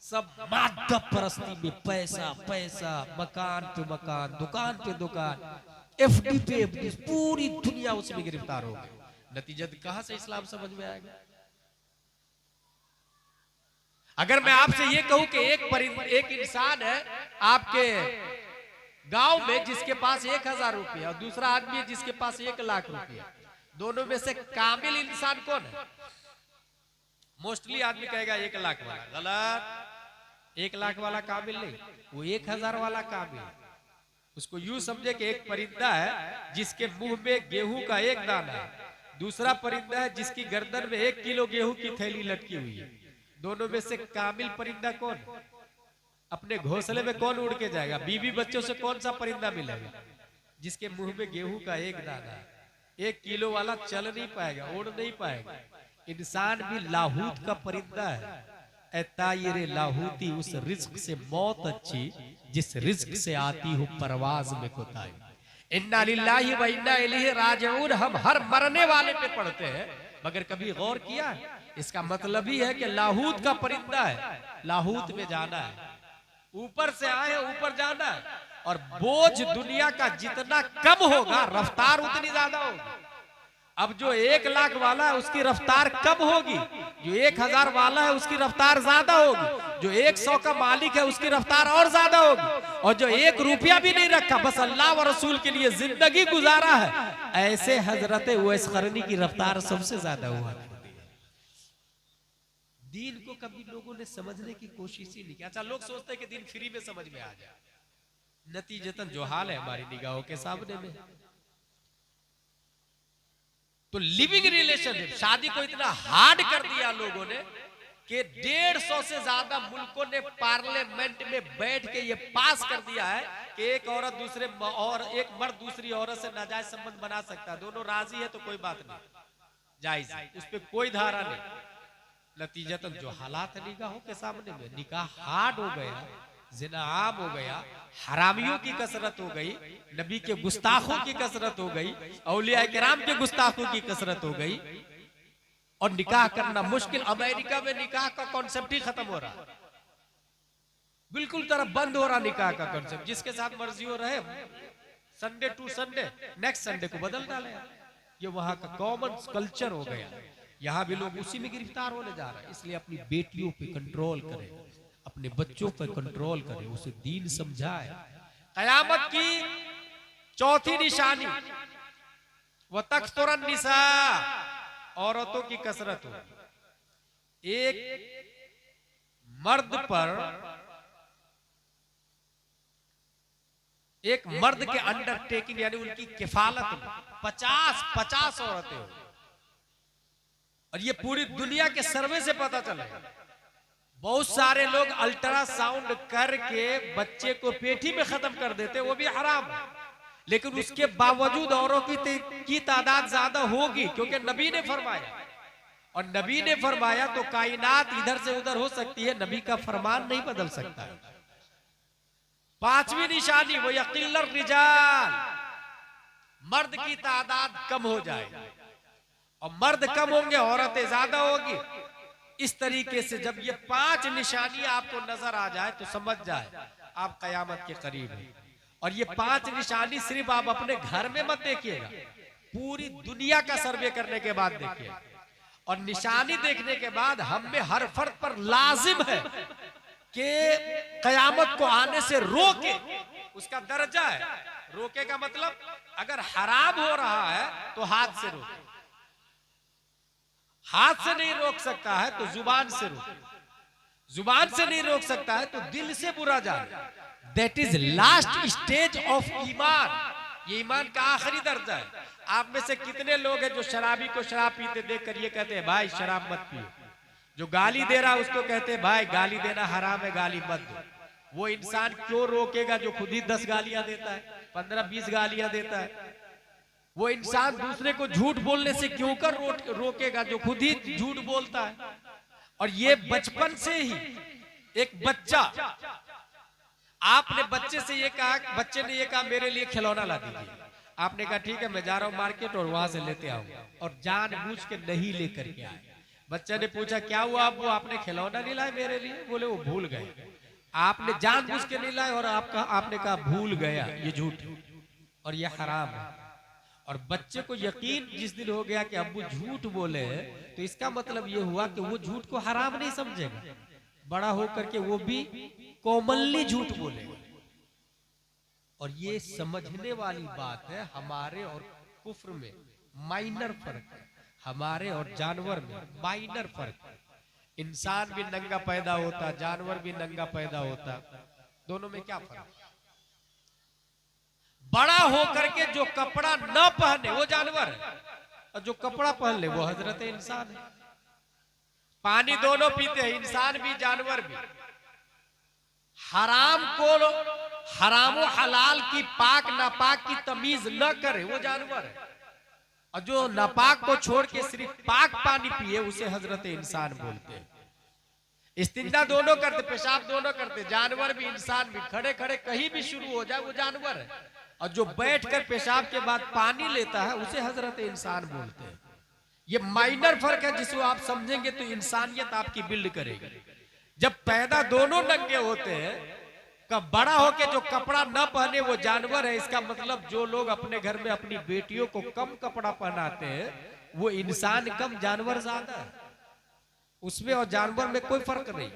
सब मादा परस्ती में पैसा पैसा, मकान पे मकान, दुकान पे दुकान, एफडी पे एफडी, पूरी दुनिया उसमें गिरफ्तार हो गई। नतीजा कहां से इस्लाम समझ में आएगा? अगर मैं आपसे ये कहूं कि एक इंसान है आपके गांव में जिसके पास 1000 रुपया और दूसरा आदमी है जिसके पास 1 लाख रुपया, दोनों में से कामिल इंसान कौन है? मोस्टली आदमी कहेगा 1 लाख वाला। गलत। 1 लाख वाला काबिल नहीं, वो 1000 वाला काबिल। उसको यूं समझे कि एक परिंदा है जिसके मुंह में गेहूं का 1 दाना है, दूसरा परिंदा है जिसकी गर्दन में 1 किलो गेहूं की थैली लटकी हुई है। दोनों में से कामिल परिंदा कौन? अपने घोंसले में कौन उड़ के जाएगा? बीवी बच्चों से कौन सा परिंदा मिलेगा? जिसके मुंह में गेहूं का 1 दाना है। 1 किलो वाला चल नहीं पाएगा, उड़ नहीं पाएगा। इंसान भी लाहूत का परिंदा है। तायरे लाहूती, उस रिज्क से मौत अच्छी जिस रिज्क से आती हो परवाज में कोताही। इन्ना लिल्लाहि व इन्ना इलैहि राजिऊन। हम हर मरने वाले पे पढ़ते हैं, मगर कभी गौर किया है? इसका मतलब ही है कि लाहूत का परिंदा है, लाहूत में जाना है, ऊपर से आए ऊपर जाना है। और बोझ दुनिया का जितना कम होगा रफ्तार उतनी ज्यादा होगी। अब जो 1 लाख वाला है उसकी रफ्तार कम होगी, जो 1000 वाला है उसकी रफ्तार ज्यादा होगी, जो 100 का मालिक है उसकी रफ्तार और ज्यादा होगी, और जो 1 रुपया भी नहीं रखा बस अल्लाह व रसूल के लिए जिंदगी गुजारा है, ऐसे हजरत उवैस करनी की रफ्तार सबसे ज्यादा हुआ। दीन को कभी लोगों ने समझने की कोशिश ही नहीं की। अच्छा, लोग सोचते हैं कि दीन फ्री में समझ में आ जाए, नतीजतन जो हाल है हमारी निगाहों के सामने में। तो लिविंग रिलेशनशिप, शादी को इतना हार्ड कर दिया लोगों ने कि 150 से ज्यादा मुल्कों ने पार्लियामेंट में बैठ के ये पास कर दिया है कि एक औरत दूसरे और एक मर्द दूसरी औरत से नाजायज संबंध बना सकता है। दोनों राजी है तो कोई बात नहीं, जायज, उस पर कोई धारा नहीं। नतीजतन जो हालात है निगाहों के सामने में, निकाह हार्ड हो गया, जिना आम हो गया, हरामियों की कसरत हो गई, नबी के गुस्ताखों की कसरत हो गई, औलिया किराम के गुस्ताखों की कसरत हो गई, और निकाह करना मुश्किल। अमेरिका में निकाह का कॉन्सेप्ट ही खत्म हो रहा, बिल्कुल तरफ बंद हो रहा निकाह का कॉन्सेप्ट। जिसके साथ मर्जी हो रहे, Sunday to Sunday, next Sunday को बदल डाले। ये वहां का कॉमन कल्चर हो गया। यहां भी लोग उसी में गिरफ्तार होने जा रहे हैं। इसलिए अपनी बेटियों पे कंट्रोल करें, अपने बच्चों पर कंट्रोल करें, उसे दीन समझाए। कयामत की चौथी निशानी वह तख्तुरन निसा, औरतों की कसरत हो। एक मर्द के अंडरटेकिंग यानी उनकी किफालत में 50 औरतें हो। और ये पूरी दुनिया के सर्वे से पता चला। बहुत सारे लोग अल्ट्रासाउंड करके बच्चे को पेटी में खत्म कर देते, वो भी हराम है। लेकिन उसके बावजूद औरों की तादाद ज्यादा होगी, क्योंकि नबी ने फरमाया। और नबी ने फरमाया तो कायनात इधर से उधर हो सकती है, नबी का फरमान नहीं बदल सकता है। पांचवी निशानी वो यकिल्लर रिजाल, मर्द की तादाद कम हो जाएगी। और मर्द कम होंगे, औरतें ज्यादा होगी। इस तरीके से जब ये 5 निशानी आपको नजर आ जाए तो समझ जाए आप कयामत के करीब हैं। और ये 5 निशानी सिर्फ आप अपने घर में मत देखिएगा, पूरी दुनिया का सर्वे करने के बाद देखिएगा। और निशानी देखने के बाद हम में हर फर्द पर लाजिम है कि कयामत को आने से रोके, उसका दर्जा है। रोके का मतलब अगर हराम हो रहा है तो हाथ से रोके, हाथ से नहीं रोक सकता है तो जुबान से रोके, जुबान से नहीं रोक सकता है तो दिल से बुरा जाने। That is last stage of ईमान। ये ईमान का आखिरी दर्जा है। आप में से कितने लोग हैं जो शराबी को शराब पीते देखकर ये कहते हैं भाई शराब मत पियो, जो गाली दे रहा है उसको कहते हैं भाई गाली देना हराम है, गाली मत दो। वो इंसान क्यों रोकेगा जो खुद ही 10 गालियां देता है, 15-20 गालियां देता है? वो इंसान दूसरे को झूठ बोलने से क्यों कर रोकेगा जो खुद ही झूठ बोलता है? और ये बचपन से ही एक बच्चा, आपने बच्चे से ये कहा, बच्चे ने ये कहा मेरे लिए खिलौना ला दीजिए, आपने कहा ठीक है मैं जा रहा हूं मार्केट और वहां से लेते आऊंगा, और जानबूझ के नहीं लेकर के आए। बच्चे ने पूछा क्या हुआ अब, वो आपने खिलौना नहीं लाए मेरे लिए? बोले वो भूल गए। आपने जानबूझ के नहीं लाए और आपने कहा भूल गया, ये झूठ और ये हराम है। और बच्चे को यकीन जिस दिन हो गया कि अब्बू झूठ बोले तो इसका मतलब ये हुआ कि वो झूठ को हराम नहीं समझेगा, बड़ा होकर के वो भी कॉमनली झूठ बोलेगा। और ये समझने वाली बात है, हमारे और कुफ्र में माइनर फर्क है, हमारे और जानवर में माइनर फर्क है। इंसान भी नंगा पैदा होता, जानवर भी नंगा पैदा होता, दोनों में क्या फर्क? बड़ा होकर के जो कपड़ा न पहने वो जानवर है, और जो कपड़ा पहन ले वो हजरत इंसान है। पानी दोनों पीते हैं, इंसान भी जानवर भी। हराम हलाल की पाक नापाक की तमीज न करे वो जानवर है, और जो नापाक को छोड़ के सिर्फ पाक पानी पिए उसे हजरत इंसान बोलते हैं। इस्तिंजा दोनों करते, पेशाब दोनों करते, जानवर भी इंसान भी। खड़े खड़े कहीं भी शुरू हो जाए वो जानवर है, और जो बैठकर पेशाब के बाद पानी लेता है उसे हजरत इंसान बोलते हैं। ये माइनर फर्क है जिसको आप समझेंगे तो इंसानियत आपकी बिल्ड करेगी। जब पैदा दोनों नंगे होते हैं, कब बड़ा होके जो कपड़ा न पहने वो जानवर है, इसका मतलब जो लोग अपने घर में अपनी बेटियों को कम कपड़ा पहनाते हैं वो इंसान कम, जानवर ज्यादा है। उसमें और जानवर में कोई फर्क नहीं।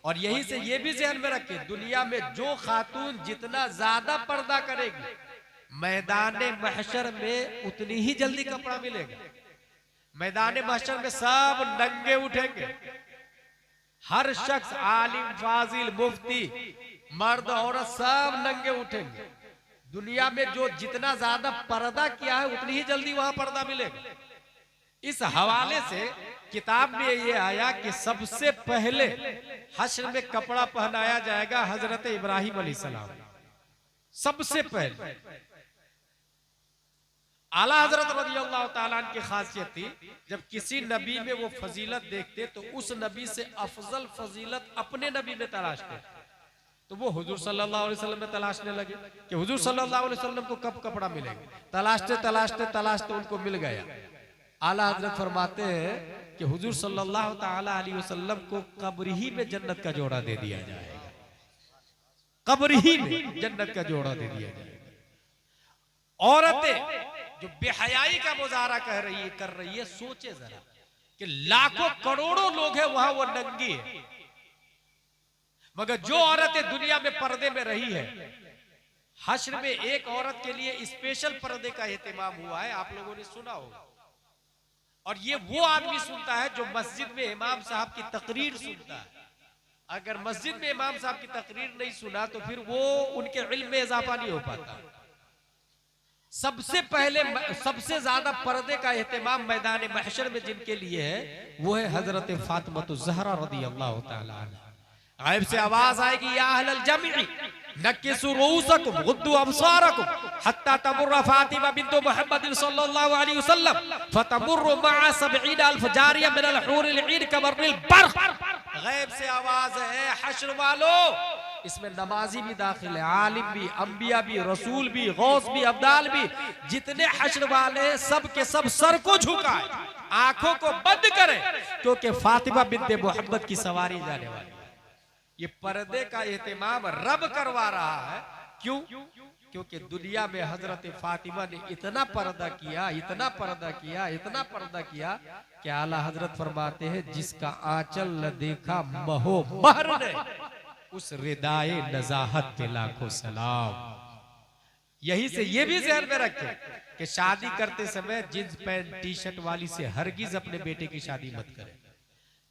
और यहीं से ये भी ध्यान में रखें, दुनिया में जो खातून जितना ज्यादा पर्दा करेगी, मैदान महशर में उतनी ही जल्दी कपड़ा मिलेगा। मैदान महशर में सब नंगे उठेंगे, हर शख्स, आलिम, फाजिल, मुफ्ती, मर्द औरत सब नंगे उठेंगे। दुनिया में जो जितना ज्यादा पर्दा किया है उतनी ही जल्दी वहां पर्दा मिलेगा। इस हवाले से किताब में ये आया कि सबसे पहले हश्र में कपड़ा पहनाया जाएगा हजरत इब्राहिम अलैहिस्सलाम, सबसे पहले। आला हजरत रज़ियल्लाहु ताला अन्हु की खासियत थी, जब किसी नबी में वो फजीलत देखते तो उस नबी से अफजल फजीलत अपने नबी में तलाशते, तो वो हुजूर सल्लल्लाहु अलैहि वसल्लम में तलाशने लगे कि हुजूर सल्लल्लाहु अलैहि वसल्लम को कब कपड़ा मिलेगा। तलाशते तलाशते तलाशते उनको मिल गया। आला हजरत फरमाते हैं कि हुजूर सल्लल्लाहु ताला अलैहि वसल्लम को कब्र ही में जन्नत का जोड़ा दे दिया जाएगा, कब्र ही में जन्नत का जोड़ा दे दिया जाएगा। औरतें जो बेहयाई का मुजाहरा कर रही है, सोचे जरा, कि लाखों करोड़ों लोग हैं वहां वो नंगी है, मगर जो औरतें दुनिया में पर्दे में रही है, हश्र में एक औरत के लिए स्पेशल पर्दे का एहतमाम हुआ है, आप लोगों ने सुना होगा। और ये वो आदमी सुनता है जो मस्जिद में इमाम साहब की तकरीर सुनता है। अगर मस्जिद में इमाम साहब की तकरीर नहीं सुना तो फिर वो उनके इल्म में इजाफा नहीं हो पाता। सबसे पहले सबसे ज्यादा पर्दे का एहतमाम मैदान महशर में जिनके लिए है वो है हजरत फातिमा ज़हरा रज़ी अल्लाह ताला अन्हा। गायब से आवाज आएगी, या अहलल जमी नक्किसू रूसकुम गुद्दू अबसारकुम हत्ता तमुर्र फातिमा बिन्त मुहम्मद सल्लल्लाहु अलैहि वसल्लम फतमुर्रु मअ 70,000 जारिया मिनल हूरिल ईन कमर्रिल बर्क़। गायब से आवाज है, हश्र वालों, इसमें नमाजी भी दाखिल है, आलिम भी, अंबिया भी, रसूल भी, गौस भी, अब्दाल भी, जितने हश्र वाले सब के सब सर को झुकाए, आंखों को बंद करें, क्योंकि फातिमा बिन्त मोहम्मद की सवारी जाने वाली। ये पर्दे का एहतमाम रब करवा रहा है। क्यों? क्योंकि दुनिया में हजरत फातिमा ने इतना पर्दा किया, इतना पर्दा किया, इतना पर्दा किया कि आला हजरत फरमाते हैं, जिसका आंचल न देखा महो महर ने, उस रिदाए नजाहत पे लाखों सलाम। यही से ये भी ज़हन में रखें कि शादी करते समय जींस पैंट टी शर्ट वाली से हरगिज अपने बेटे की शादी मत करें,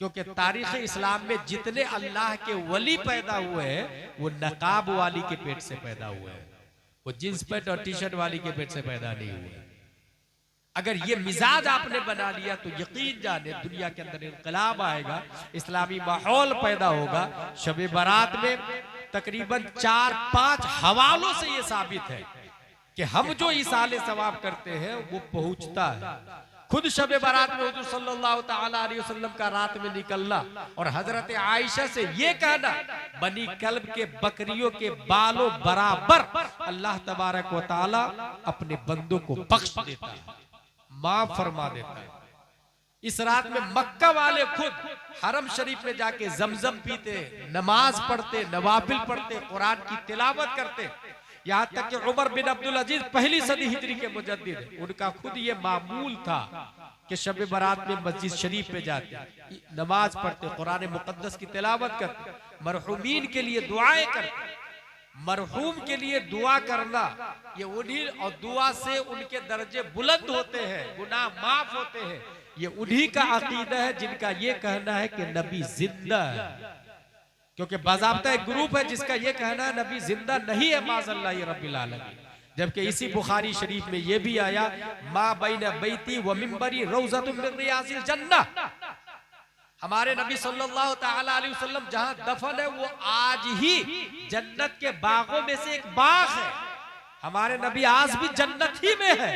क्योंकि तारीख इस्लाम में जितने अल्लाह के वली पैदा हुए हैं वो नकाब वाली के पेट से पैदा हुए हैं, वो जींस पैंट और टी शर्ट वाली के पेट से पैदा नहीं हुए। अगर ये मिजाज आपने बना लिया तो यकीन जाने दुनिया के अंदर इनकलाब आएगा, इस्लामी माहौल पैदा होगा। शब बारात में तकरीबन 4-5 हवालों से ये साबित है कि हम जो इसाले सवाब करते हैं वो पहुंचता है। खुद शब बारात में हुजूर सल्लल्लाहु ताला अलैहि वसल्लम का रात में निकलना और हजरत आयशा से ये कहना, बनी कल्ब के बकरियों के बालों बराबर अल्लाह तबारक व ताला अपने बंदों को बख्श देता है, माफ फरमा देता है। इस रात में मक्का वाले खुद हरम शरीफ में जाके जमजम पीते, नमाज पढ़ते, नवाफिल पढ़ते, कुरान की तिलावत करते। यहाँ तक कि उमर बिन अब्दुल अजीज पहली सदी हिजरी के मुजद्दिद, उनका खुद ये मामूल था कि शब बारात में मस्जिद शरीफ में जाते, नमाज पढ़ते, कुरान मुकद्दस की तिलावत करते, मरहूमीन के लिए दुआएं करते। मरहूम के लिए दुआ करना ये उन्हीं, और दुआ से उनके दर्जे बुलंद होते हैं, गुनाह माफ होते हैं। ये उन्हीं का अकीदा है जिनका ये कहना है कि नबी जिंदा है, क्योंकि बाज़ाब्ता एक ग्रुप है जिसका ये कहना है नबी जिंदा नहीं है, माज़ल्लाह रब्बिल आलमीन। जबकि इसी बुखारी शरीफ में ये भी आया, मा बैन बैती व मिंबरी रौज़तुम मिन रियाज़िल जन्नह। हमारे नबी सल्लल्लाहु ताला अलैहि वसल्लम जहां दफन है वो आज ही जन्नत के बागों में से एक बाग है। हमारे नबी आज भी जन्नत ही में है,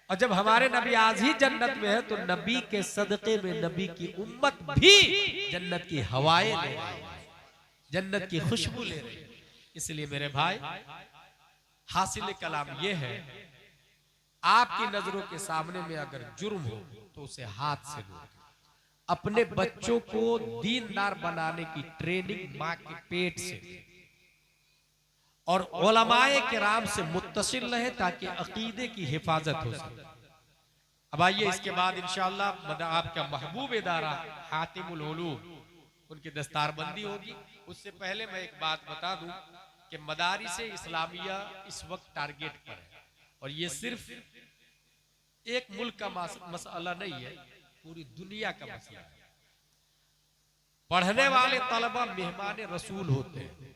और जब हमारे नबी आज ही जन्नत में है तो नबी के सदक़े में नबी की उम्मत भी जन्नत की हवाएं ले रही है, जन्नत की खुशबू ले रही है। इसलिए मेरे भाई, हासिल कलाम ये है, आपकी नजरों के सामने में अगर जुर्म हो तो उसे हाथ से रोकें। अपने बच्चों को दीनदार बनाने की ट्रेनिंग माँ के पेट से और उलमाए किराम से मुत्तसिल रहे ताकि अकीदे की हिफाजत हो सके। अब आइए इसके बाद इंशाअल्लाह आपका महबूब इदारा हातिमुल उलूम उनकी दस्तारबंदी होगी। उससे पहले मैं एक बात बता दूं कि मदारिस इस्लामिया इस वक्त टारगेट पर है, और ये सिर्फ एक मुल्क का मसला नहीं है, पूरी दुनिया का मसला है। पढ़ने वाले तलबा मेहमान रसूल होते हैं।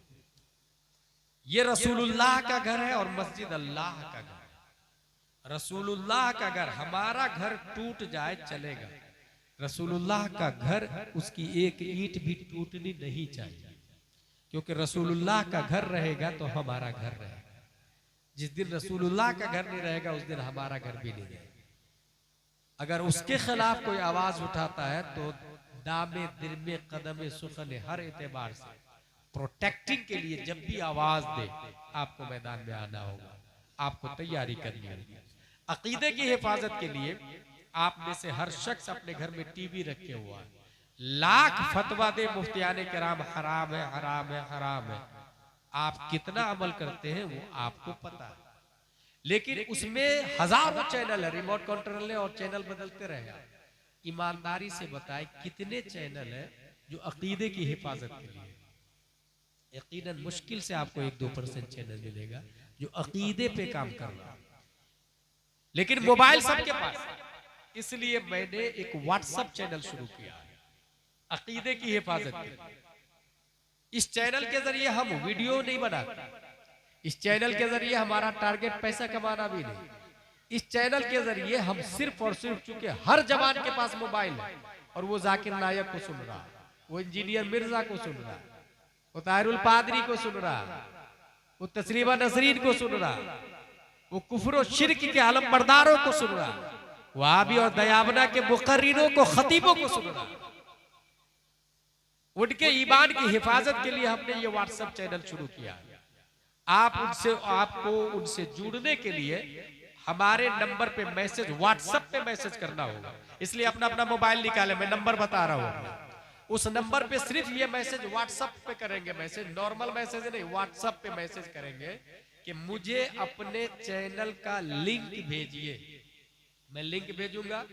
ये रसूलुल्लाह का घर है और मस्जिद अल्लाह का घर है। रसूलुल्लाह का घर, हमारा घर टूट जाए चलेगा, रसूलुल्लाह का घर उसकी एक ईंट भी टूटनी नहीं चाहिए, क्योंकि रसूलुल्लाह का घर रहेगा तो हमारा घर रहेगा। जिस दिन रसूलुल्लाह का घर नहीं रहेगा उस दिन हमारा घर भी नहीं रहेगा। अगर उसके खिलाफ कोई आवाज उठाता है तो दामे दिरमे कदमे सुखने हर एतबार से प्रोटेक्टिंग के लिए जब भी आवाज दे आपको मैदान में आना होगा, आपको तैयारी करनी होगी। अकीदे की हिफाजत के लिए आप में से हर शख्स अपने घर में टीवी रखे हुआ है, लाख फतवा दे मुफ्तियाने किराम हराम है, हराम है, हराम है, आप कितना अमल करते हैं वो आपको पता है। लेकिन उसमें हजारों चैनल है, रिमोट कंट्रोल है और चैनल बदलते रहे। ईमानदारी से बताए कितने चैनल है जो अकीदे की हिफाजत के लिए? यकीनन मुश्किल से आपको 1-2% चैनल मिलेगा जो अकीदे पे काम कर रहा है, लेकिन मोबाइल सबके पास है। इसलिए मैंने एक व्हाट्सएप चैनल शुरू किया है अकीदे की हिफाजत के लिए। इस चैनल के जरिए हम वीडियो नहीं बनाते, इस चैनल के जरिए हमारा टारगेट पैसा कमाना भी नहीं। इस चैनल के जरिए हम सिर्फ और सिर्फ, चूंकि हर जवान के पास मोबाइल है और वो जाकिर नायक को सुन रहा है, वो इंजीनियर मिर्जा को सुन रहा है, वो ताहिरुल पादरी को सुन रहा है, वो तस्लीमा नसरीन को सुन रहा है, वो कुफर और शिर्क के आलम बरदारों को सुन रहा है, वहाबी और दयाबना के मुकर्रिरों को, खतीबों को सुन रहा है। उनके ईमान की हिफाजत के लिए हमने ये व्हाट्सएप चैनल शुरू किया है। आपको उनसे जुड़ने के लिए हमारे नंबर पे मैसेज, व्हाट्सएप पे मैसेज करना होगा। इसलिए अपना अपना मोबाइल निकाले, मैं नंबर बता रहा हूँ। उस नंबर पे सिर्फ ये मैसेज व्हाट्सएप पे करेंगे, मैसेज नॉर्मल मैसेज नहीं, व्हाट्सएप पे मैसेज करेंगे कि मुझे अपने चैनल का लिंक भेजिए। मैं लिंक भेजूंगा,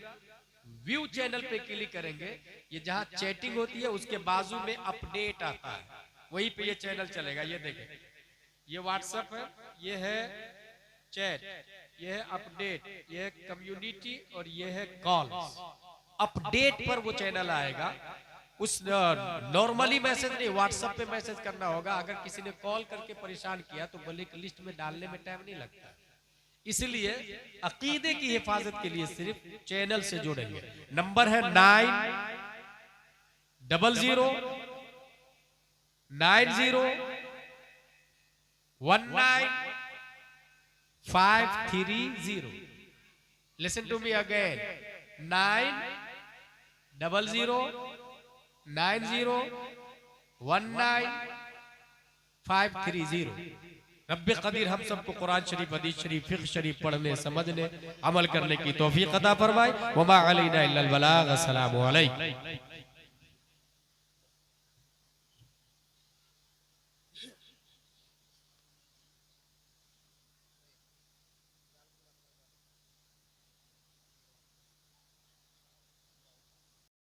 व्यू चैनल पे क्लिक करेंगे, ये जहां चैटिंग होती है उसके बाजू में अपडेट आता है, वहीं पे ये चैनल चलेगा। ये देखें, ये व्हाट्सएप है, ये है चैट, ये है अपडेट, ये है कम्युनिटी और ये है कॉल। अपडेट पर वो चैनल आएगा। उस नॉर्मली मैसेज नहीं, व्हाट्सएप पे मैसेज करना होगा। अगर किसी ने कॉल करके परेशान किया तो ब्लैक लिस्ट में डालने में टाइम नहीं लगता। इसलिए अकीदे की हिफाजत के लिए सिर्फ चैनल से जुड़ेंगे। नंबर है 90090195330। Listen to me again, 90090195330। रब्बे कदीर हम सबको कुरान शरीफ, हदीस शरीफ, फिक़्ह शरीफ पढ़ने, समझने, अमल करने की तौफीक अता फरमाए। वमा अलैना इल्लल बलाग। अस्सलामु अलैकुम।